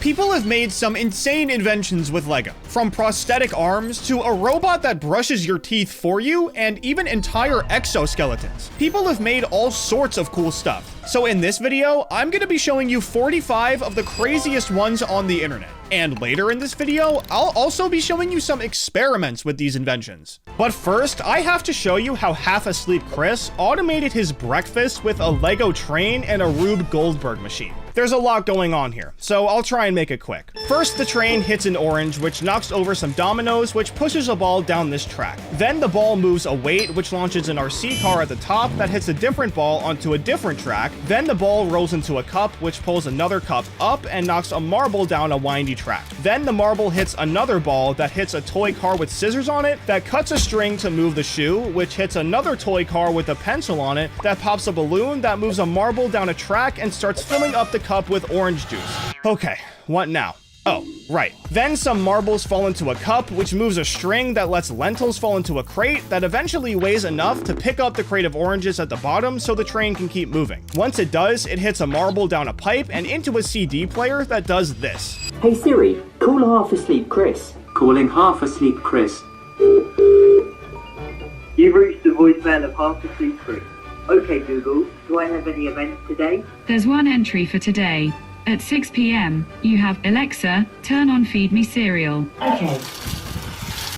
People have made some insane inventions with Lego, from prosthetic arms to a robot that brushes your teeth for you, and even entire exoskeletons. People have made all sorts of cool stuff. So in this video, I'm going to be showing you 45 of the craziest ones on the internet. And later in this video, I'll also be showing you some experiments with these inventions. But first, I have to show you how half-asleep Chris automated his breakfast with a Lego train and a Rube Goldberg machine. There's a lot going on here, so I'll try and make it quick. First, the train hits an orange, which knocks over some dominoes, which pushes a ball down this track. Then the ball moves a weight, which launches an RC car at the top that hits a different ball onto a different track. Then the ball rolls into a cup, which pulls another cup up and knocks a marble down a windy track. Then the marble hits another ball that hits a toy car with scissors on it that cuts a string to move the shoe, which hits another toy car with a pencil on it that pops a balloon that moves a marble down a track and starts filling up the cup with orange juice. Okay, what now? Oh, right. Then some marbles fall into a cup, which moves a string that lets lentils fall into a crate that eventually weighs enough to pick up the crate of oranges at the bottom so the train can keep moving. Once it does, it hits a marble down a pipe and into a CD player that does this. Hey Siri, call half asleep Chris. Calling half asleep Chris. You've reached the voicemail of half asleep Chris. Okay Google, do I have any events today? There's one entry for today. At 6 p.m., you have Alexa, turn on Feed Me Cereal. Okay.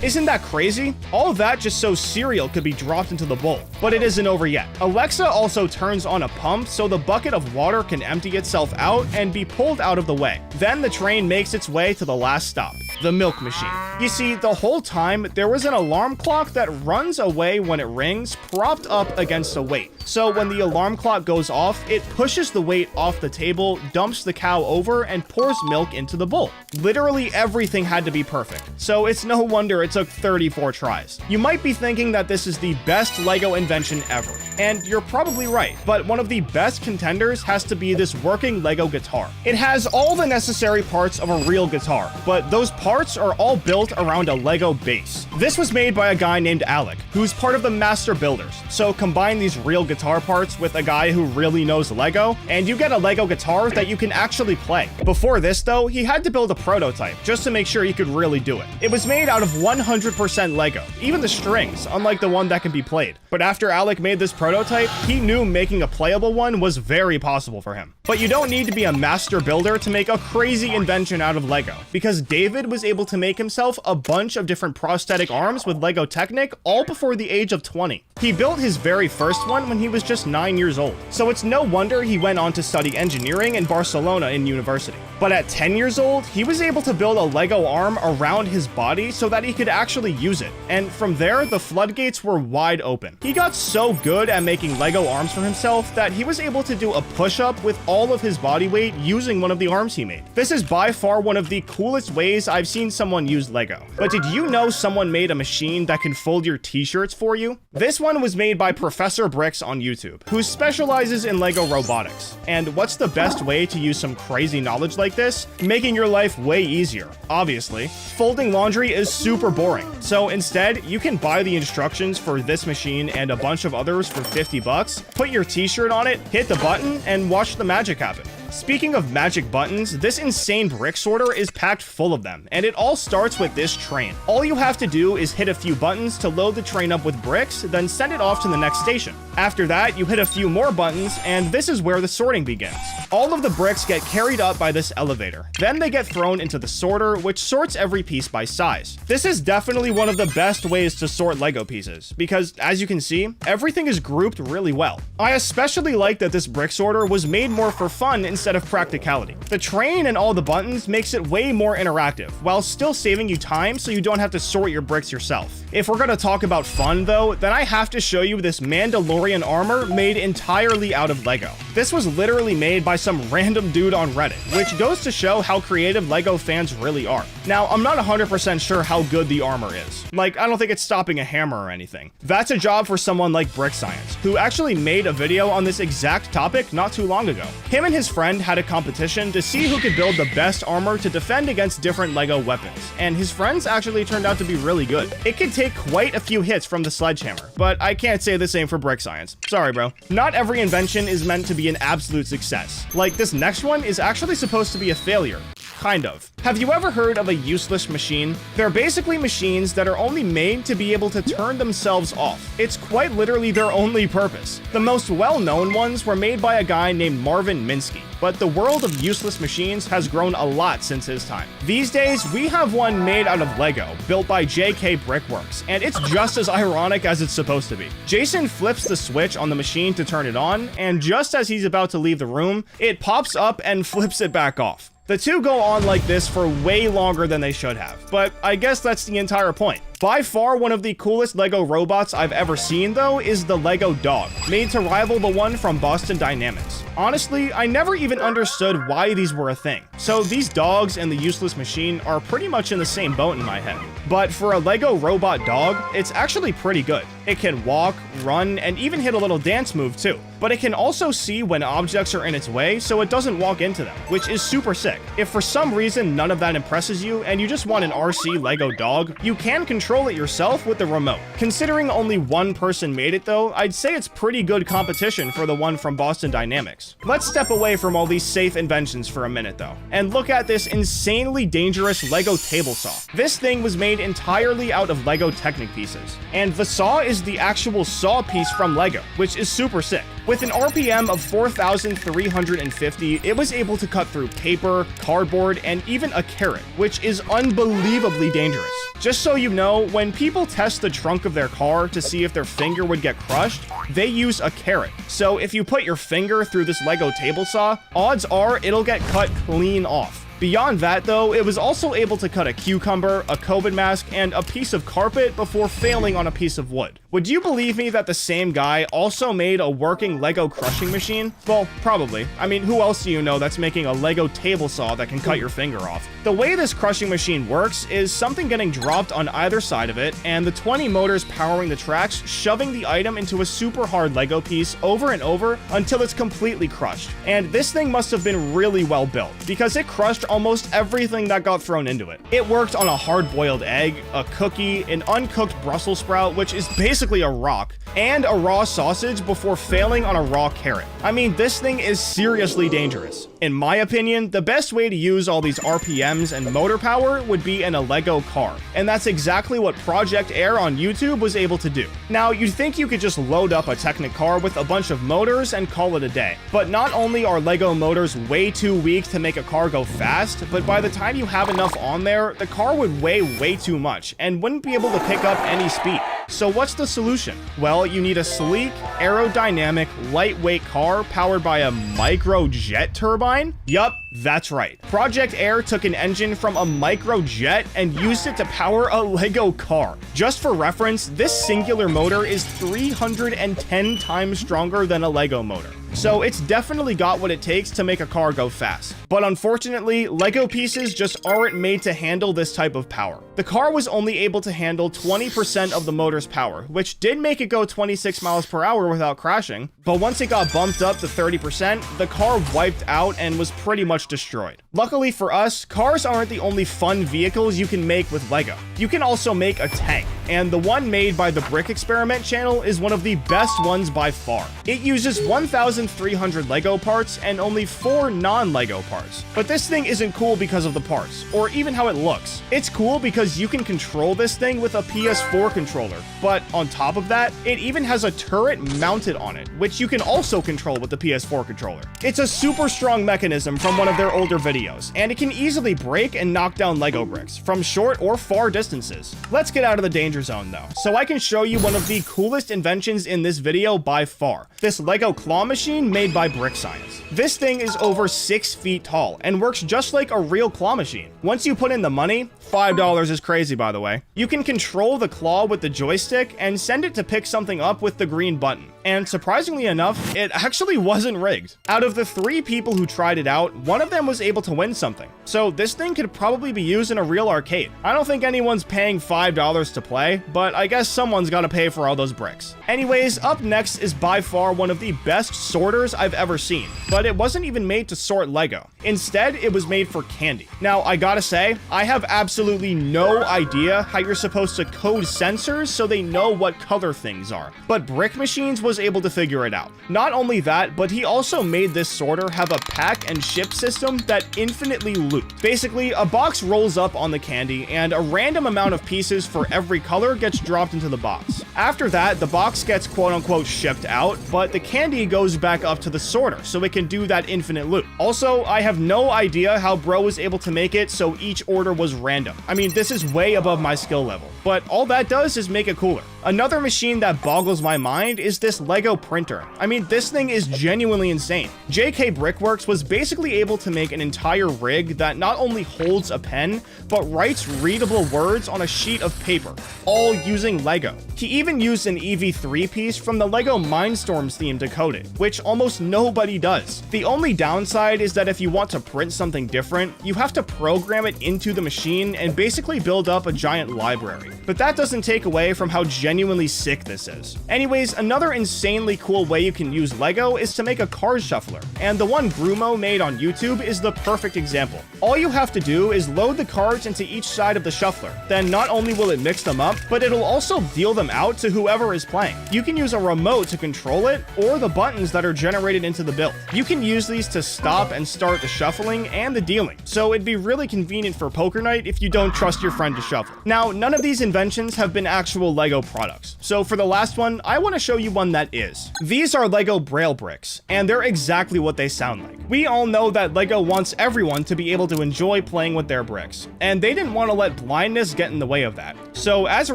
Isn't that crazy? All that just so cereal could be dropped into the bowl. But it isn't over yet. Alexa also turns on a pump so the bucket of water can empty itself out and be pulled out of the way. Then the train makes its way to the last stop, the milk machine. You see, the whole time, there was an alarm clock that runs away when it rings, propped up against a weight. So when the alarm clock goes off, it pushes the weight off the table, dumps the cow over, and pours milk into the bowl. Literally everything had to be perfect. So it's no wonder it took 34 tries. You might be thinking that this is the best Lego invention ever. And you're probably right, but one of the best contenders has to be this working Lego guitar. It has all the necessary parts of a real guitar, but those parts are all built around a Lego base. This was made by a guy named Alec, who's part of the Master Builders. So combine these real guitar parts with a guy who really knows Lego, and you get a Lego guitar that you can actually play. Before this though, he had to build a prototype just to make sure he could really do it. It was made out of 100% Lego, even the strings, unlike the one that can be played. But after Alec made this prototype, he knew making a playable one was very possible for him. But you don't need to be a master builder to make a crazy invention out of Lego, because David was able to make himself a bunch of different prosthetic arms with Lego Technic all before the age of 20. He built his very first one when he was just 9 years old, so it's no wonder he went on to study engineering in Barcelona in university. But at 10 years old, he was able to build a Lego arm around his body so that he could actually use it, and from there, the floodgates were wide open. He got so good at making Lego arms for himself that he was able to do a push-up with all of his body weight using one of the arms he made. This is by far one of the coolest ways I've seen someone use Lego. But did you know someone made a machine that can fold your t-shirts for you? This one was made by Professor Bricks on YouTube, who specializes in Lego robotics. And what's the best way to use some crazy knowledge like this? Making your life way easier, obviously. Folding laundry is super boring, so instead, you can buy the instructions for this machine and a bunch of others for 50 bucks, put your t-shirt on it, hit the button, and watch the magic happen. Speaking of magic buttons, this insane brick sorter is packed full of them, and it all starts with this train. All you have to do is hit a few buttons to load the train up with bricks, then send it off to the next station. After that, you hit a few more buttons, and this is where the sorting begins. All of the bricks get carried up by this elevator. Then they get thrown into the sorter, which sorts every piece by size. This is definitely one of the best ways to sort Lego pieces, because as you can see, everything is grouped really well. I especially like that this brick sorter was made more for fun instead of practicality. The train and all the buttons makes it way more interactive, while still saving you time so you don't have to sort your bricks yourself. If we're gonna talk about fun though, then I have to show you this Mandalorian armor made entirely out of Lego. This was literally made by some random dude on Reddit, which goes to show how creative Lego fans really are. Now, I'm not 100% sure how good the armor is. Like, I don't think it's stopping a hammer or anything. That's a job for someone like Brick Science, who actually made a video on this exact topic not too long ago. Him and his friend had a competition to see who could build the best armor to defend against different Lego weapons, and his friends actually turned out to be really good. It could take quite a few hits from the sledgehammer, but I can't say the same for Brick Science. Sorry, bro. Not every invention is meant to be an absolute success. Like, this next one is actually supposed to be a failure. kind of. Have you ever heard of a useless machine? They're basically machines that are only made to be able to turn themselves off. It's quite literally their only purpose. The most well-known ones were made by a guy named Marvin Minsky, but the world of useless machines has grown a lot since his time. These days, we have one made out of Lego, built by JK Brickworks, and it's just as ironic as it's supposed to be. Jason flips the switch on the machine to turn it on, and just as he's about to leave the room, it pops up and flips it back off. The two go on like this for way longer than they should have, but I guess that's the entire point. By far, one of the coolest Lego robots I've ever seen, though, is the Lego dog, made to rival the one from Boston Dynamics. Honestly, I never even understood why these were a thing, so these dogs and the useless machine are pretty much in the same boat in my head. But for a Lego robot dog, it's actually pretty good. It can walk, run, and even hit a little dance move too. But it can also see when objects are in its way, so it doesn't walk into them, which is super sick. If for some reason none of that impresses you, and you just want an RC Lego dog, you can control it yourself with the remote. Considering only one person made it though, I'd say it's pretty good competition for the one from Boston Dynamics. Let's step away from all these safe inventions for a minute though, and look at this insanely dangerous Lego table saw. This thing was made entirely out of Lego Technic pieces, and the saw is the actual saw piece from Lego, which is super sick. With an RPM of 4,350, it was able to cut through paper, cardboard, and even a carrot, which is unbelievably dangerous. Just so you know, when people test the trunk of their car to see if their finger would get crushed, they use a carrot. So if you put your finger through this Lego table saw, odds are it'll get cut clean off. Beyond that though, it was also able to cut a cucumber, a COVID mask, and a piece of carpet before failing on a piece of wood. Would you believe me that the same guy also made a working Lego crushing machine? Well, probably. I mean, who else do you know that's making a Lego table saw that can cut your finger off? The way this crushing machine works is something getting dropped on either side of it, and the 20 motors powering the tracks shoving the item into a super hard Lego piece over and over until it's completely crushed. And this thing must have been really well built, because it crushed almost everything that got thrown into it. It worked on a hard-boiled egg, a cookie, an uncooked Brussels sprout, which is basically a rock, and a raw sausage before failing on a raw carrot. I mean, this thing is seriously dangerous. In my opinion, the best way to use all these RPMs and motor power would be in a Lego car, and that's exactly what Project Air on YouTube was able to do. Now, you'd think you could just load up a Technic car with a bunch of motors and call it a day, but not only are Lego motors way too weak to make a car go fast, but by the time you have enough on there, the car would weigh way too much and wouldn't be able to pick up any speed. So what's the solution? Well, you need a sleek, aerodynamic, lightweight car powered by a microjet turbine? Yup, that's right. Project Air took an engine from a microjet and used it to power a Lego car. Just for reference, this singular motor is 310 times stronger than a Lego motor. So it's definitely got what it takes to make a car go fast. But unfortunately, Lego pieces just aren't made to handle this type of power. The car was only able to handle 20% of the motor's power, which did make it go 26 miles per hour without crashing. But once it got bumped up to 30%, the car wiped out and was pretty much destroyed. Luckily for us, cars aren't the only fun vehicles you can make with Lego. You can also make a tank, and the one made by the Brick Experiment channel is one of the best ones by far. It uses 1,300 Lego parts and only 4 non-Lego parts. But this thing isn't cool because of the parts, or even how it looks. It's cool because you can control this thing with a PS4 controller, but on top of that, it even has a turret mounted on it, which you can also control with the PS4 controller. It's a super strong mechanism from one of their older videos, and it can easily break and knock down Lego bricks from short or far distances. Let's get out of the danger zone though, so I can show you one of the coolest inventions in this video by far. This Lego claw machine made by Brick Science. This thing is over 6 feet tall and works just like a real claw machine. Once you put in the money, $5 is crazy by the way, you can control the claw with the joystick and send it to pick something up with the green button. And surprisingly enough, it actually wasn't rigged. Out of the 3 people who tried it out, one of them was able to win something. So this thing could probably be used in a real arcade. I don't think anyone's paying $5 to play, say, but I guess someone's gotta pay for all those bricks. Anyways, up next is by far one of the best sorters I've ever seen, but it wasn't even made to sort Lego. Instead, it was made for candy. Now, I gotta say, I have absolutely no idea how you're supposed to code sensors so they know what color things are, but Brick Machines was able to figure it out. Not only that, but he also made this sorter have a pack and ship system that infinitely loops. Basically, a box rolls up on the candy, and a random amount of pieces for every color gets dropped into the box. After that, the box gets quote-unquote shipped out, but the candy goes back up to the sorter, so it can do that infinite loop. Also, I have no idea how bro was able to make it so each order was random. I mean, this is way above my skill level, but all that does is make it cooler. Another machine that boggles my mind is this Lego printer. I mean, this thing is genuinely insane. JK Brickworks was basically able to make an entire rig that not only holds a pen, but writes readable words on a sheet of paper, all using Lego. He even used an EV3 piece from the Lego Mindstorms theme to code it, which almost nobody does. The only downside is that if you want to print something different, you have to program it into the machine and basically build up a giant library. But that doesn't take away from how genuinely sick this is. Anyways, another insanely cool way you can use Lego is to make a card shuffler, and the one Grumo made on YouTube is the perfect example. All you have to do is load the cards into each side of the shuffler. Then not only will it mix them up, but it'll also deal them out to whoever is playing. You can use a remote to control it, or the buttons that are generated into the build. You can use these to stop and start the shuffling and the dealing, so it'd be really convenient for poker night if you don't trust your friend to shuffle. Now, none of these inventions have been actual Lego products, so for the last one, I want to show you one that is. These are Lego Braille bricks, and they're exactly what they sound like. We all know that Lego wants everyone to be able to enjoy playing with their bricks, and they didn't want to let blindness get in the way of that. So as a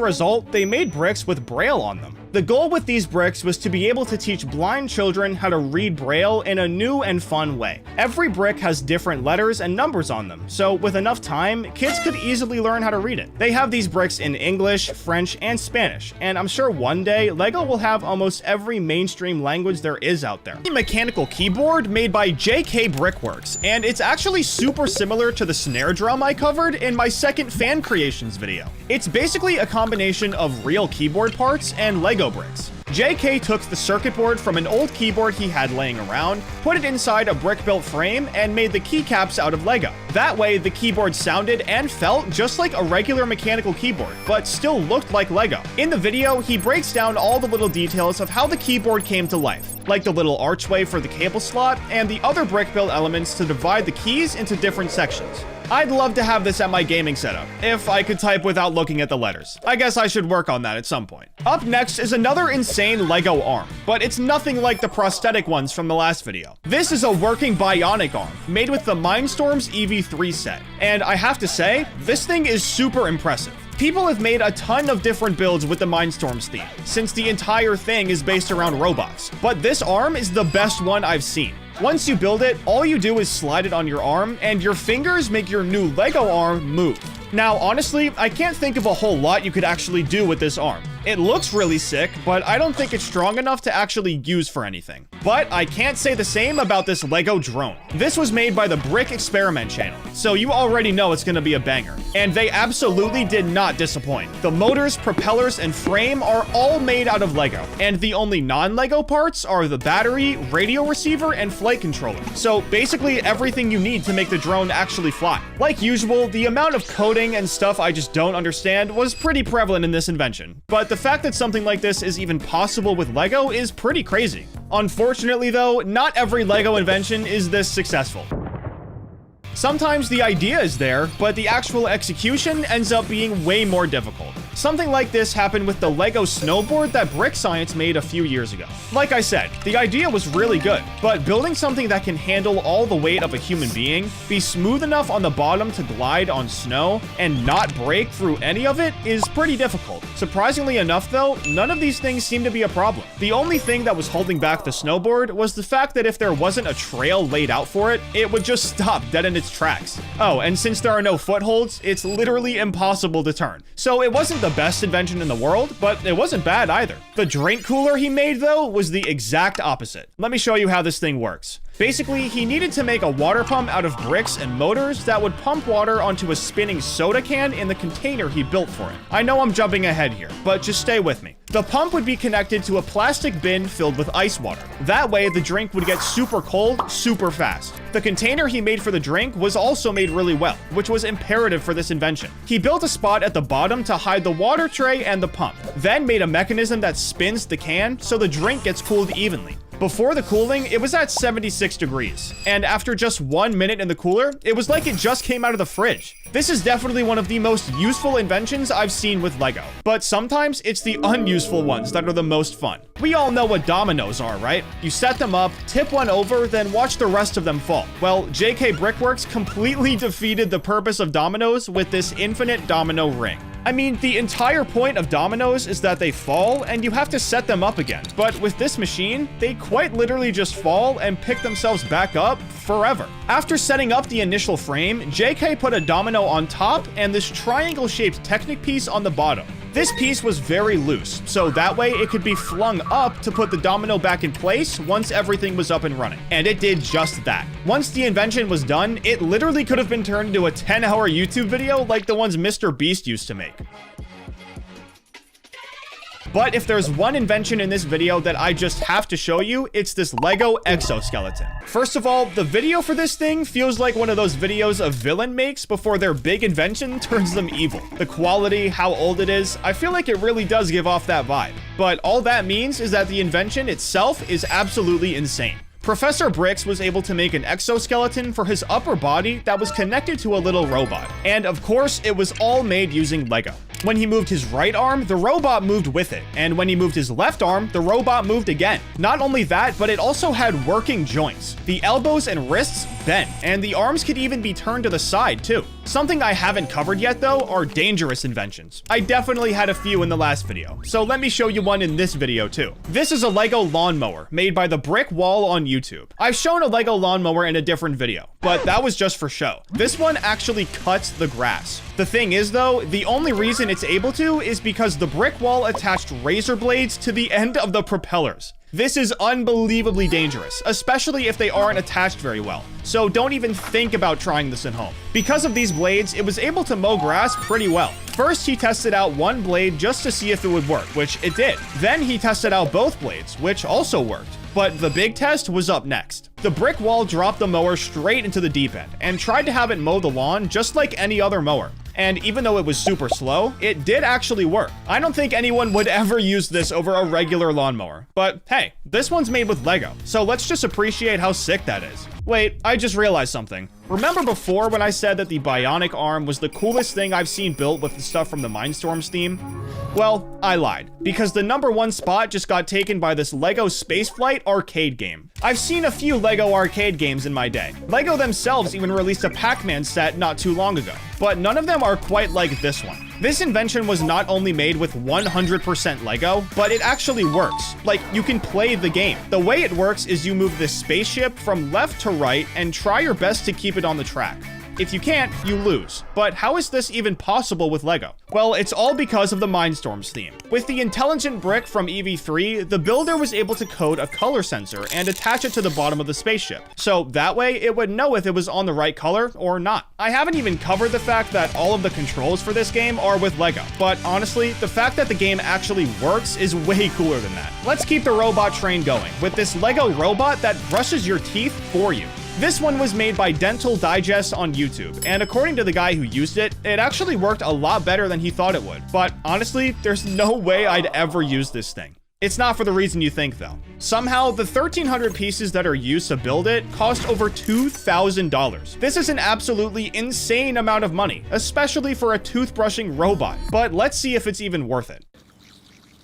result, they made bricks with Braille on them. The goal with these bricks was to be able to teach blind children how to read Braille in a new and fun way. Every brick has different letters and numbers on them, so with enough time, kids could easily learn how to read it. They have these bricks in English, French, and Spanish, and I'm sure one day, Lego will have almost every mainstream language there is out there. A mechanical keyboard made by JK Brickworks, and it's actually super similar to the snare drum I covered in my second fan creations video. It's basically a combination of real keyboard parts and Lego bricks. JK took the circuit board from an old keyboard he had laying around, put it inside a brick-built frame, and made the keycaps out of Lego. That way, the keyboard sounded and felt just like a regular mechanical keyboard, but still looked like Lego. In the video, he breaks down all the little details of how the keyboard came to life, like the little archway for the cable slot, and the other brick-built elements to divide the keys into different sections. I'd love to have this at my gaming setup, if I could type without looking at the letters. I guess I should work on that at some point. Up next is another insane Lego arm, but it's nothing like the prosthetic ones from the last video. This is a working bionic arm, made with the Mindstorms EV3 set, and I have to say, this thing is super impressive. People have made a ton of different builds with the Mindstorms theme, since the entire thing is based around robots, but this arm is the best one I've seen. Once you build it, all you do is slide it on your arm, and your fingers make your new Lego arm move. Now, honestly, I can't think of a whole lot you could actually do with this arm. It looks really sick, but I don't think it's strong enough to actually use for anything. But I can't say the same about this Lego drone. This was made by the Brick Experiment channel, so you already know it's gonna be a banger. And they absolutely did not disappoint. The motors, propellers, and frame are all made out of Lego, and the only non-Lego parts are the battery, radio receiver, and flight controller. So basically everything you need to make the drone actually fly. Like usual, the amount of coding and stuff I just don't understand was pretty prevalent in this invention, but the fact that something like this is even possible with Lego is pretty crazy. Unfortunately though, not every Lego invention is this successful. Sometimes the idea is there, but the actual execution ends up being way more difficult. Something like this happened with the Lego snowboard that Brick Science made a few years ago. Like I said, the idea was really good, but building something that can handle all the weight of a human being, be smooth enough on the bottom to glide on snow, and not break through any of it is pretty difficult. Surprisingly enough though, none of these things seem to be a problem. The only thing that was holding back the snowboard was the fact that if there wasn't a trail laid out for it, it would just stop dead in its tracks. Oh, and since there are no footholds, it's literally impossible to turn. So it wasn't the best invention in the world, but it wasn't bad either. The drink cooler he made though was the exact opposite. Let me show you how this thing works. Basically, he needed to make a water pump out of bricks and motors that would pump water onto a spinning soda can in the container he built for it. I know I'm jumping ahead here, but just stay with me. The pump would be connected to a plastic bin filled with ice water. That way, the drink would get super cold super fast. The container he made for the drink was also made really well, which was imperative for this invention. He built a spot at the bottom to hide the water tray and the pump, then made a mechanism that spins the can so the drink gets cooled evenly. Before the cooling, it was at 76 degrees, and after just 1 minute in the cooler, it was like it just came out of the fridge. This is definitely one of the most useful inventions I've seen with Lego, but sometimes it's the unuseful ones that are the most fun. We all know what dominoes are, right? You set them up, tip one over, then watch the rest of them fall. Well, JK Brickworks completely defeated the purpose of dominoes with this infinite domino ring. I mean, the entire point of dominoes is that they fall and you have to set them up again. But with this machine, they quite literally just fall and pick themselves back up forever. After setting up the initial frame, JK put a domino on top and this triangle-shaped Technic piece on the bottom. This piece was very loose, so that way it could be flung up to put the domino back in place once everything was up and running. And it did just that. Once the invention was done, it literally could have been turned into a 10-hour YouTube video like the ones Mr. Beast used to make. But if there's one invention in this video that I just have to show you, it's this Lego exoskeleton. First of all, the video for this thing feels like one of those videos a villain makes before their big invention turns them evil. The quality, how old it is, I feel like it really does give off that vibe. But all that means is that the invention itself is absolutely insane. Professor Bricks was able to make an exoskeleton for his upper body that was connected to a little robot. And of course, it was all made using Lego. When he moved his right arm, the robot moved with it. And when he moved his left arm, the robot moved again. Not only that, but it also had working joints. The elbows and wrists bent, and the arms could even be turned to the side too. Something I haven't covered yet though are dangerous inventions. I definitely had a few in the last video, so let me show you one in this video too. This is a Lego lawnmower made by the Brick Wall on YouTube. I've shown a Lego lawnmower in a different video, but that was just for show. This one actually cuts the grass. The thing is though, the only reason it's able to is because the brick wall attached razor blades to the end of the propellers. This is unbelievably dangerous, especially if they aren't attached very well. So don't even think about trying this at home. Because of these blades, it was able to mow grass pretty well. First, he tested out one blade just to see if it would work, which it did. Then he tested out both blades, which also worked. But the big test was up next. The brick wall dropped the mower straight into the deep end and tried to have it mow the lawn just like any other mower. And even though it was super slow, it did actually work. I don't think anyone would ever use this over a regular lawnmower. But hey, this one's made with Lego, so let's just appreciate how sick that is. Wait, I just realized something. Remember before when I said that the bionic arm was the coolest thing I've seen built with the stuff from the Mindstorms theme? Well, I lied, because the #1 spot just got taken by this Lego Spaceflight arcade game. I've seen a few Lego arcade games in my day. Lego themselves even released a Pac-Man set not too long ago, but none of them are quite like this one. This invention was not only made with 100% Lego, but it actually works. Like, you can play the game. The way it works is you move this spaceship from left to right and try your best to keep it on the track. If you can't, you lose. But how is this even possible with Lego? Well, it's all because of the Mindstorms theme. With the intelligent brick from EV3, the builder was able to code a color sensor and attach it to the bottom of the spaceship. So that way, it would know if it was on the right color or not. I haven't even covered the fact that all of the controls for this game are with Lego. But honestly, the fact that the game actually works is way cooler than that. Let's keep the robot train going with this Lego robot that brushes your teeth for you. This one was made by Dental Digest on YouTube, and according to the guy who used it, it actually worked a lot better than he thought it would. But honestly, there's no way I'd ever use this thing. It's not for the reason you think though. Somehow, the 1,300 pieces that are used to build it cost over $2,000. This is an absolutely insane amount of money, especially for a toothbrushing robot. But let's see if it's even worth it.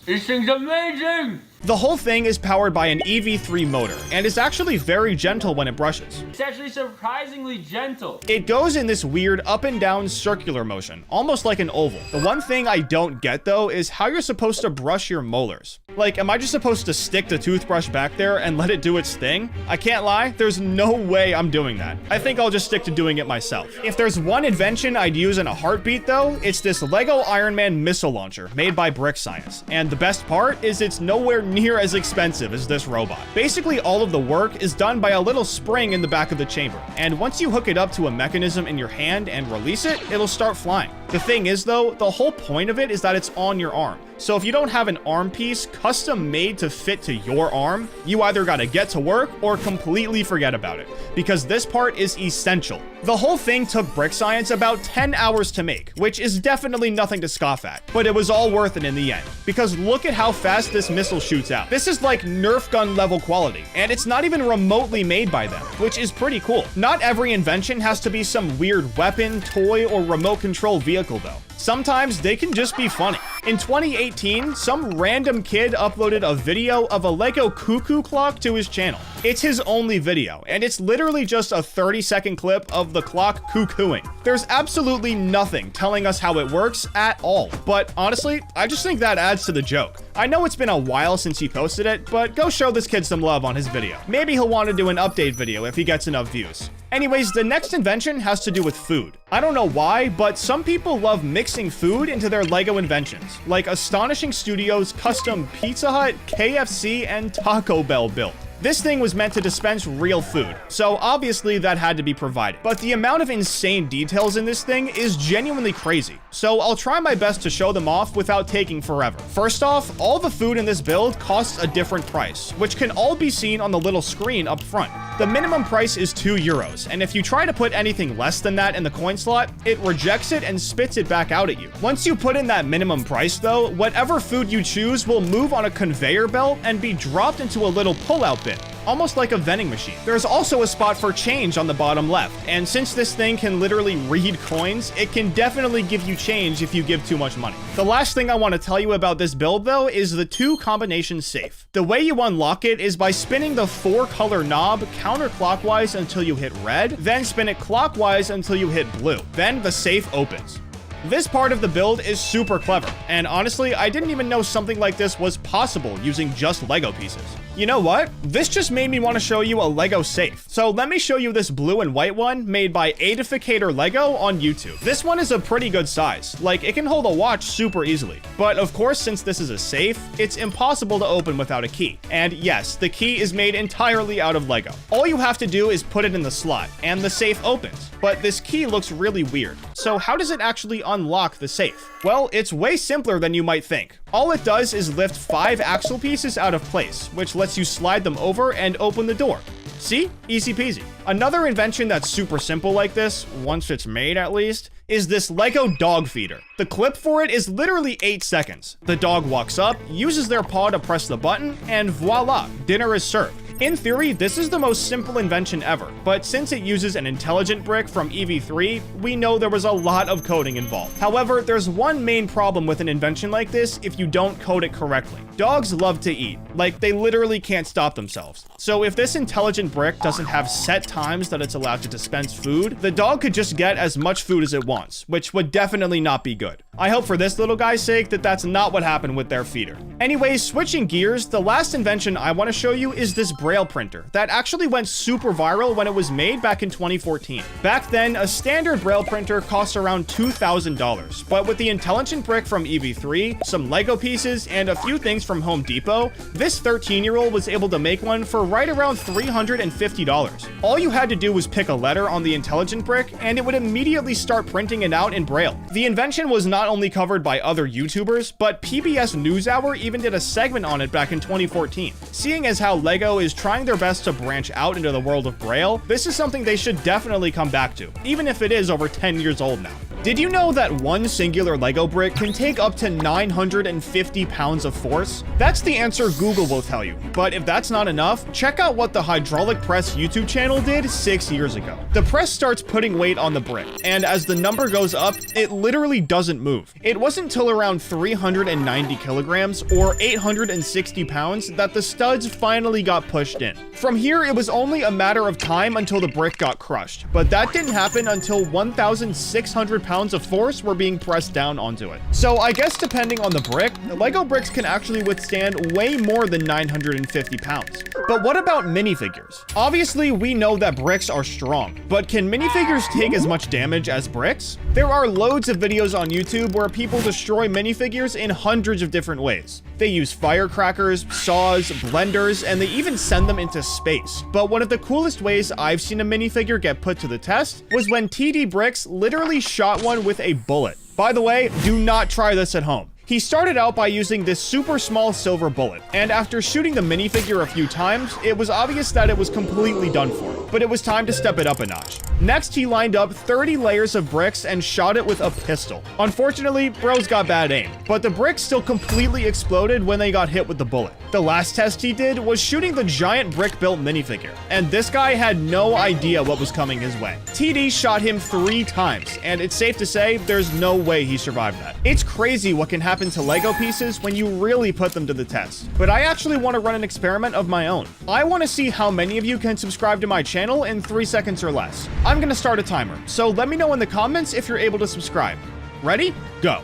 This thing's amazing! The whole thing is powered by an EV3 motor and is actually very gentle when it brushes. It's actually surprisingly gentle. It goes in this weird up and down circular motion, almost like an oval. The one thing I don't get though is how you're supposed to brush your molars. Like, am I just supposed to stick the toothbrush back there and let it do its thing? I can't lie, there's no way I'm doing that. I think I'll just stick to doing it myself. If there's one invention I'd use in a heartbeat though, it's this Lego Iron Man missile launcher made by Brick Science. And the best part is it's nowhere near as expensive as this robot. Basically, all of the work is done by a little spring in the back of the chamber, and once you hook it up to a mechanism in your hand and release it, it'll start flying. The thing is though, the whole point of it is that it's on your arm. So if you don't have an arm piece custom made to fit to your arm, you either gotta get to work or completely forget about it, because this part is essential. The whole thing took Brick Science about 10 hours to make, which is definitely nothing to scoff at, but it was all worth it in the end, because look at how fast this missile shoots out. This is like Nerf gun level quality, and it's not even remotely made by them, which is pretty cool. Not every invention has to be some weird weapon, toy, or remote control vehicle though. Sometimes they can just be funny. In 2018, some random kid uploaded a video of a Lego cuckoo clock to his channel. It's his only video, and it's literally just a 30-second clip of the clock cuckooing. There's absolutely nothing telling us how it works at all, but honestly, I just think that adds to the joke. I know it's been a while since he posted it, but go show this kid some love on his video. Maybe he'll want to do an update video if he gets enough views. Anyways, the next invention has to do with food. I don't know why, but some people love mixing food into their Lego inventions, like Astonishing Studios' custom Pizza Hut, KFC, and Taco Bell build. This thing was meant to dispense real food, so obviously that had to be provided. But the amount of insane details in this thing is genuinely crazy, so I'll try my best to show them off without taking forever. First off, all the food in this build costs a different price, which can all be seen on the little screen up front. The minimum price is €2, and if you try to put anything less than that in the coin slot, it rejects it and spits it back out at you. Once you put in that minimum price though, whatever food you choose will move on a conveyor belt and be dropped into a little pull-out bin, almost like a vending machine. There's also a spot for change on the bottom left, and since this thing can literally read coins, it can definitely give you change if you give too much money. The last thing I want to tell you about this build though is the 2 combination safe. The way you unlock it is by spinning the 4-color knob counterclockwise until you hit red, then spin it clockwise until you hit blue. Then the safe opens. This part of the build is super clever, and honestly, I didn't even know something like this was possible using just Lego pieces. You know what? This just made me want to show you a Lego safe. So let me show you this blue and white one made by Edificator Lego on YouTube. This one is a pretty good size, like it can hold a watch super easily. But of course, since this is a safe, it's impossible to open without a key. And yes, the key is made entirely out of Lego. All you have to do is put it in the slot, and the safe opens. But this key looks really weird. So how does it actually unlock the safe? Well, it's way simpler than you might think. All it does is lift 5 axle pieces out of place, which lets you slide them over and open the door. See? Easy peasy. Another invention that's super simple like this, once it's made at least, is this Lego dog feeder. The clip for it is literally 8 seconds. The dog walks up, uses their paw to press the button, and voila, dinner is served. In theory, this is the most simple invention ever, but since it uses an intelligent brick from EV3, we know there was a lot of coding involved. However, there's one main problem with an invention like this if you don't code it correctly. Dogs love to eat, like they literally can't stop themselves. So if this intelligent brick doesn't have set times that it's allowed to dispense food, the dog could just get as much food as it wants, which would definitely not be good. I hope for this little guy's sake that that's not what happened with their feeder. Anyways, switching gears, the last invention I want to show you is this Braille printer that actually went super viral when it was made back in 2014. Back then, a standard Braille printer cost around $2,000, but with the intelligent brick from EV3, some Lego pieces, and a few things from Home Depot, this 13-year-old was able to make one for right around $350. All you had to do was pick a letter on the intelligent brick, and it would immediately start printing it out in Braille. The invention was not only covered by other YouTubers, but PBS NewsHour even did a segment on it back in 2014. Seeing as how Lego is trying their best to branch out into the world of Braille, this is something they should definitely come back to, even if it is over 10 years old now. Did you know that one singular Lego brick can take up to 950 pounds of force? That's the answer Google will tell you, but if that's not enough, check out what the Hydraulic Press YouTube channel did 6 years ago. The press starts putting weight on the brick, and as the number goes up, it literally doesn't move. It wasn't until around 390 kilograms, or 860 pounds, that the studs finally got pushed in. From here, it was only a matter of time until the brick got crushed, but that didn't happen until 1,600 pounds of force were being pressed down onto it. So I guess depending on the brick, Lego bricks can actually withstand way more than 950 pounds. But what about minifigures? Obviously, we know that bricks are strong, but can minifigures take as much damage as bricks? There are loads of videos on YouTube where people destroy minifigures in hundreds of different ways. They use firecrackers, saws, blenders, and they even send them into space. But one of the coolest ways I've seen a minifigure get put to the test was when TD Bricks literally shot one with a bullet. By the way, do not try this at home. He started out by using this super small silver bullet, and after shooting the minifigure a few times, it was obvious that it was completely done for, but it was time to step it up a notch. Next, he lined up 30 layers of bricks and shot it with a pistol. Unfortunately, bros got bad aim, but the bricks still completely exploded when they got hit with the bullet. The last test he did was shooting the giant brick-built minifigure, and this guy had no idea what was coming his way. TD shot him 3 times, and it's safe to say there's no way he survived that. It's crazy what can happen to Lego pieces when you really put them to the test. But I actually want to run an experiment of my own. I want to see how many of you can subscribe to my channel in 3 seconds or less. I'm going to start a timer, so let me know in the comments if you're able to subscribe. Ready? Go.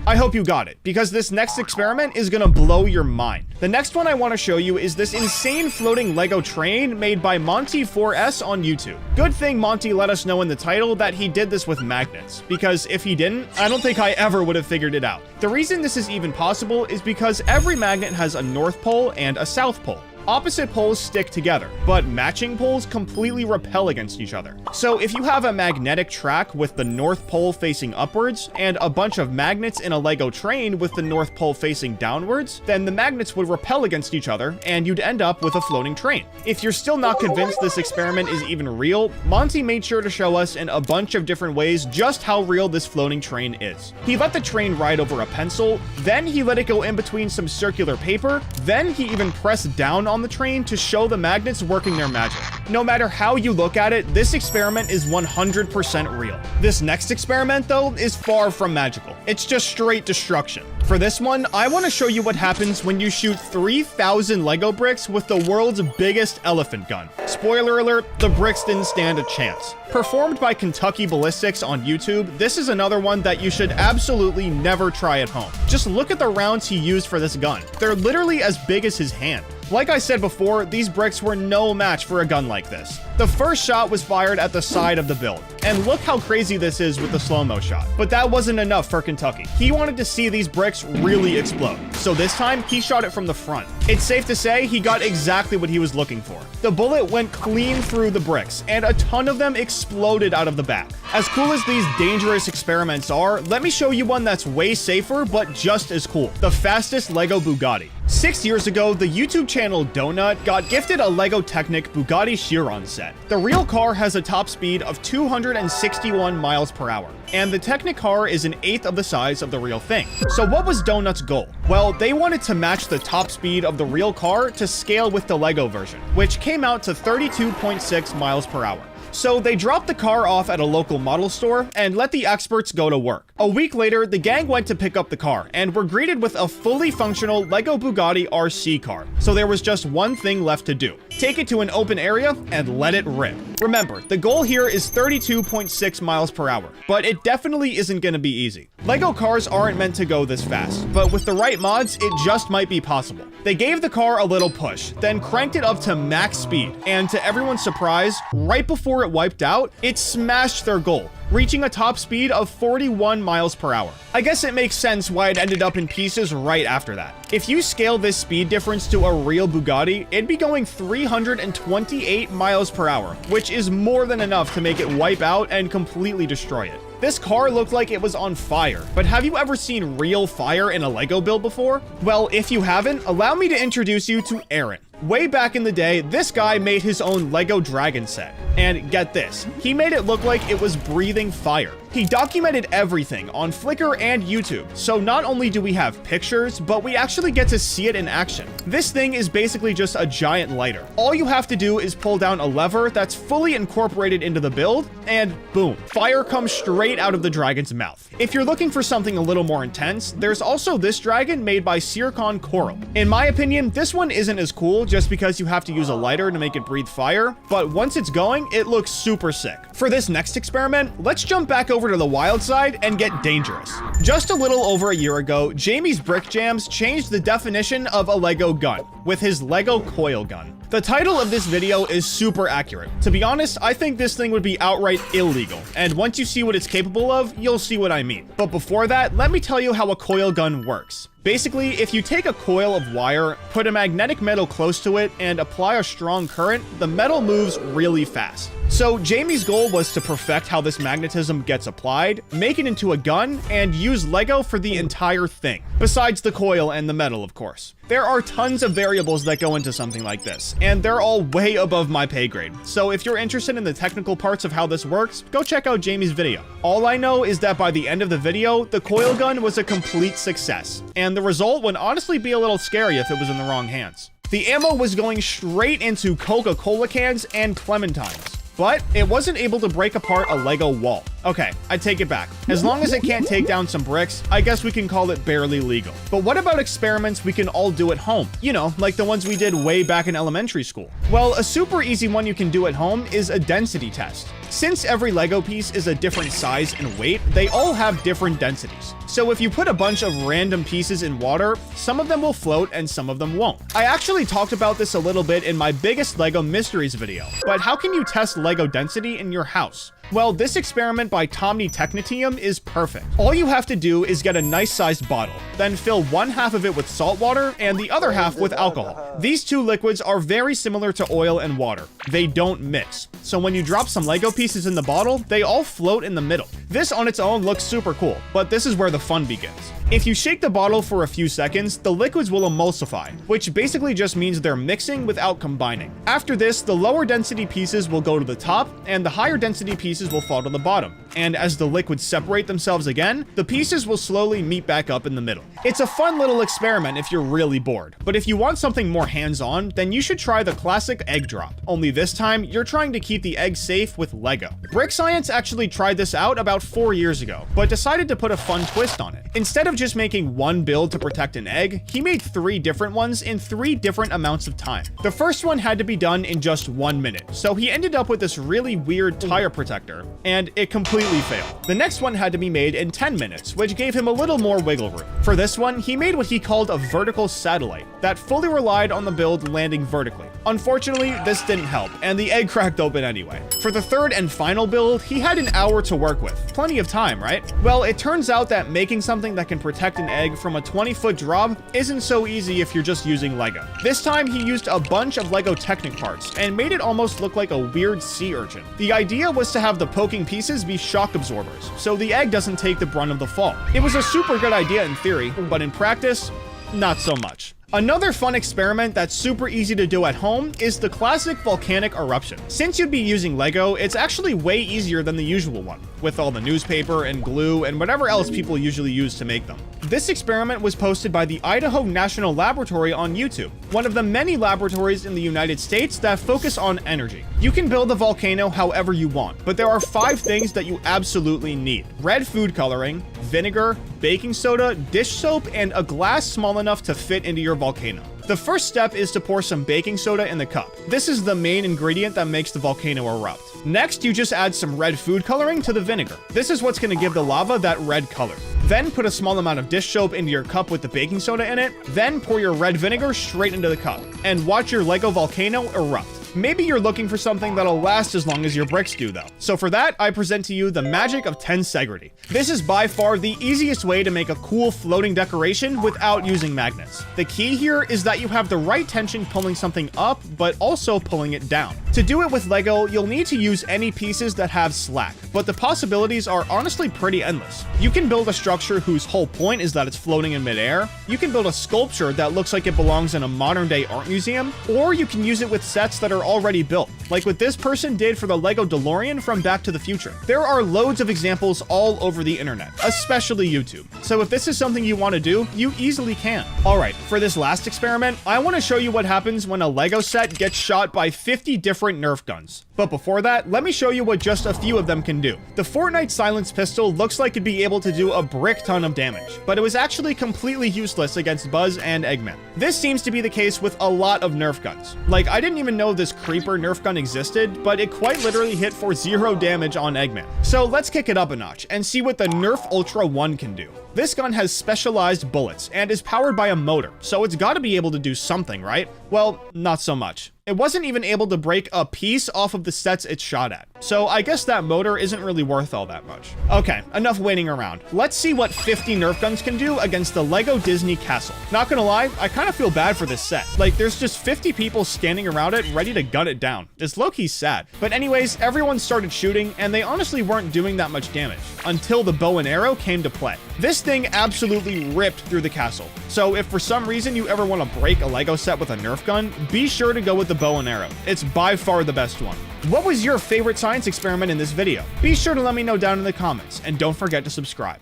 I hope you got it, because this next experiment is gonna blow your mind. The next one I want to show you is this insane floating Lego train made by Monty4S on YouTube. Good thing Monty let us know in the title that he did this with magnets, because if he didn't, I don't think I ever would have figured it out. The reason this is even possible is because every magnet has a north pole and a south pole. Opposite poles stick together, but matching poles completely repel against each other. So if you have a magnetic track with the north pole facing upwards and a bunch of magnets in a Lego train with the north pole facing downwards, then the magnets would repel against each other and you'd end up with a floating train. If you're still not convinced this experiment is even real, Monty made sure to show us in a bunch of different ways just how real this floating train is. He let the train ride over a pencil, then he let it go in between some circular paper, then he even pressed down on the train to show the magnets working their magic. No matter how you look at it, this experiment is 100% real. This next experiment, though, is far from magical. It's just straight destruction. For this one, I want to show you what happens when you shoot 3,000 Lego bricks with the world's biggest elephant gun. Spoiler alert, the bricks didn't stand a chance. Performed by Kentucky Ballistics on YouTube, this is another one that you should absolutely never try at home. Just look at the rounds he used for this gun. They're literally as big as his hand. Like I said before, these bricks were no match for a gun like this. The first shot was fired at the side of the build, and look how crazy this is with the slow-mo shot. But that wasn't enough for Kentucky. He wanted to see these bricks really explode, so this time he shot it from the front. It's safe to say he got exactly what he was looking for. The bullet went clean through the bricks, and a ton of them exploded out of the back. As cool as these dangerous experiments are, let me show you one that's way safer, but just as cool. The fastest Lego Bugatti. 6 years ago, the YouTube channel Donut got gifted a Lego Technic Bugatti Chiron set. The real car has a top speed of 261 miles per hour, and the Technic car is an eighth of the size of the real thing. So what was Donut's goal? Well, they wanted to match the top speed of the real car to scale with the Lego version, which came out to 32.6 miles per hour. So they dropped the car off at a local model store and let the experts go to work. A week later, the gang went to pick up the car and were greeted with a fully functional Lego Bugatti RC car. So there was just one thing left to do. Take it to an open area and let it rip. Remember, the goal here is 32.6 miles per hour, but it definitely isn't going to be easy. Lego cars aren't meant to go this fast, but with the right mods, it just might be possible. They gave the car a little push, then cranked it up to max speed, and to everyone's surprise, right before it wiped out, it smashed their goal, reaching a top speed of 41 miles per hour. I guess it makes sense why it ended up in pieces right after that. If you scale this speed difference to a real Bugatti, it'd be going 328 miles per hour, which is more than enough to make it wipe out and completely destroy it. This car looked like it was on fire, but have you ever seen real fire in a Lego build before? Well, if you haven't, allow me to introduce you to Aaron. Way back in the day, this guy made his own Lego Dragon set. And get this, he made it look like it was breathing fire. He documented everything on Flickr and YouTube, so not only do we have pictures, but we actually get to see it in action. This thing is basically just a giant lighter. All you have to do is pull down a lever that's fully incorporated into the build, and boom, fire comes straight out of the dragon's mouth. If you're looking for something a little more intense, there's also this dragon made by Circon Coral. In my opinion, this one isn't as cool just because you have to use a lighter to make it breathe fire, but once it's going, it looks super sick. For this next experiment, let's jump back over to the wild side and get dangerous. Just a little over a year ago, Jamie's Brick Jams changed the definition of a Lego gun. with his Lego coil gun. The title of this video is super accurate. To be honest, I think this thing would be outright illegal, and once you see what it's capable of, you'll see what I mean. But before that, let me tell you how a coil gun works. Basically, if you take a coil of wire, put a magnetic metal close to it, and apply a strong current, the metal moves really fast. So Jamie's goal was to perfect how this magnetism gets applied, make it into a gun, and use Lego for the entire thing. Besides the coil and the metal, of course. There are tons of variables that go into something like this, and they're all way above my pay grade. So if you're interested in the technical parts of how this works, go check out Jamie's video. All I know is that by the end of the video, the coil gun was a complete success, and the result would honestly be a little scary if it was in the wrong hands. The ammo was going straight into Coca-Cola cans and clementines. But it wasn't able to break apart a Lego wall. Okay, I take it back. As long as it can't take down some bricks, I guess we can call it barely legal. But what about experiments we can all do at home? You know, like the ones we did way back in elementary school. Well, a super easy one you can do at home is a density test. Since every Lego piece is a different size and weight, they all have different densities. So if you put a bunch of random pieces in water, some of them will float and some of them won't. I actually talked about this a little bit in my biggest Lego mysteries video, but how can you test Lego density in your house? Well, this experiment by Tomny Technetium is perfect. All you have to do is get a nice sized bottle, then fill one half of it with salt water and the other half with alcohol. These two liquids are very similar to oil and water. They don't mix. So when you drop some Lego pieces in the bottle, they all float in the middle. This on its own looks super cool, but this is where the fun begins. If you shake the bottle for a few seconds, the liquids will emulsify, which basically just means they're mixing without combining. After this, the lower density pieces will go to the top, and the higher density pieces will fall to the bottom. And as the liquids separate themselves again, the pieces will slowly meet back up in the middle. It's a fun little experiment if you're really bored, but if you want something more hands-on, then you should try the classic egg drop. Only this time, you're trying to keep the egg safe with Lego. Brick Science actually tried this out about 4 years ago, but decided to put a fun twist on it. Instead of just making one build to protect an egg, he made 3 different ones in 3 different amounts of time. The first one had to be done in just 1 minute, so he ended up with this really weird tire protector, and it completely failed. The next one had to be made in 10 minutes, which gave him a little more wiggle room. For this one, he made what he called a vertical satellite that fully relied on the build landing vertically. Unfortunately, this didn't help, and the egg cracked open anyway. For the third and final build, he had an hour to work with. Plenty of time, right? Well, it turns out that making something that can protect an egg from a 20-foot drop isn't so easy if you're just using Lego. This time, he used a bunch of Lego Technic parts and made it almost look like a weird sea urchin. The idea was to have the poking pieces be shock absorbers, so the egg doesn't take the brunt of the fall. It was a super good idea in theory, but in practice, not so much. Another fun experiment that's super easy to do at home is the classic volcanic eruption. Since you'd be using Lego, it's actually way easier than the usual one, with all the newspaper and glue and whatever else people usually use to make them. This experiment was posted by the Idaho National Laboratory on YouTube, one of the many laboratories in the United States that focus on energy. You can build a volcano however you want, but there are 5 things that you absolutely need: red food coloring, vinegar, baking soda, dish soap, and a glass small enough to fit into your volcano. The first step is to pour some baking soda in the cup. This is the main ingredient that makes the volcano erupt. Next, you just add some red food coloring to the vinegar. This is what's going to give the lava that red color. Then put a small amount of dish soap into your cup with the baking soda in it. Then pour your red vinegar straight into the cup and watch your Lego volcano erupt. Maybe you're looking for something that'll last as long as your bricks do though. So for that, I present to you the magic of tensegrity. This is by far the easiest way to make a cool floating decoration without using magnets. The key here is that you have the right tension pulling something up, but also pulling it down. To do it with Lego, you'll need to use any pieces that have slack, but the possibilities are honestly pretty endless. You can build a structure whose whole point is that it's floating in midair. You can build a sculpture that looks like it belongs in a modern day art museum, or you can use it with sets that are already built, like what this person did for the Lego DeLorean from Back to the Future. There are loads of examples all over the internet, especially YouTube. So if this is something you want to do, you easily can. Alright, for this last experiment, I want to show you what happens when a Lego set gets shot by 50 different Nerf guns. But before that, let me show you what just a few of them can do. The Fortnite Silence Pistol looks like it'd be able to do a brick ton of damage, but it was actually completely useless against Buzz and Eggman. This seems to be the case with a lot of Nerf guns. Like, I didn't even know this Creeper Nerf gun existed, but it quite literally hit for 0 damage on Eggman. So let's kick it up a notch and see what the Nerf Ultra 1 can do. This gun has specialized bullets and is powered by a motor, so it's got to be able to do something, right? Well, not so much. It wasn't even able to break a piece off of the sets it shot at, so I guess that motor isn't really worth all that much. Okay, enough waiting around. Let's see what 50 Nerf guns can do against the LEGO Disney Castle. Not gonna lie, I kind of feel bad for this set. Like, there's just 50 people standing around it ready to gun it down. It's low-key sad. But anyways, everyone started shooting, and they honestly weren't doing that much damage, until the bow and arrow came to play. This thing absolutely ripped through the castle. So if for some reason you ever want to break a LEGO set with a Nerf gun, be sure to go with the bow and arrow. It's by far the best one. What was your favorite science experiment in this video? Be sure to let me know down in the comments, and don't forget to subscribe.